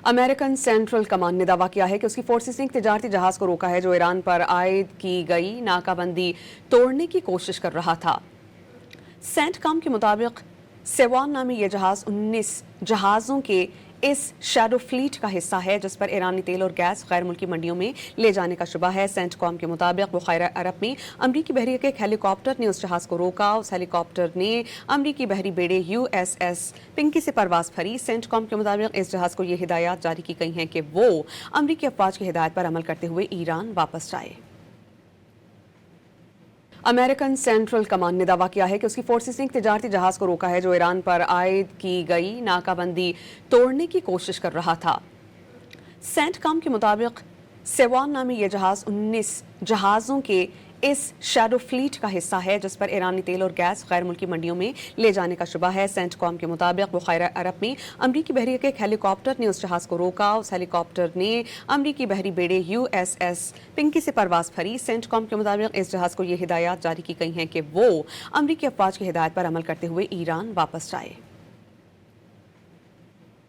American central command ने दावा किया है कि उसकी फोर्सेस ने एक तिजारती जहाज को रोका है जो ईरान पर आयद की गई नाकाबंदी तोड़ने की कोशिश कर रहा था। सेंटकॉम के मुताबिक सेवान नामी ये जहाज 19 जहाज़ों के इस शैडो फ्लीट का हिस्सा है जिस पर ईरानी तेल और गैस गैर मुल्की मंडियों में ले जाने का शुबा है। सेंटकॉम के मुताबिक बुखारा अरब में अमरीकी बहरिया के एक हेलीकॉप्टर ने उस जहाज को रोका। उस हेलीकॉप्टर ने अमरीकी बहरी बेड़े USS पिंकी से परवाज भरी। सेंटकॉम के मुताबिक इस जहाज को ये हिदायत जारी की गई हैं कि वो अमरीकी अफवाज की हिदायत पर अमल करते हुए ईरान वापस जाए। अमेरिकन सेंट्रल कमांड ने दावा किया है कि उसकी फोर्सेस ने एक तिजारती जहाज को रोका है जो ईरान पर आयद की गई नाकाबंदी तोड़ने की कोशिश कर रहा था। सेंटकॉम के मुताबिक सेवान नामी ये जहाज 19 जहाज़ों के इस शैडो फ्लीट का हिस्सा है जिस पर ईरानी तेल और गैस गैर मुल्की मंडियों में ले जाने का शुबा है। सेंटकॉम के मुताबिक बुखारा अरब में अमरीकी बहरिया के एक हेलीकॉप्टर ने उस जहाज को रोका। उस हेलीकॉप्टर ने अमरीकी बहरी बेड़े USS पिंकी से परवाज भरी। सेंटकॉम के मुताबिक इस जहाज को ये हिदायत जारी की गई हैं कि वो अमरीकी अफवाज की हिदायत पर अमल करते हुए ईरान वापस जाए।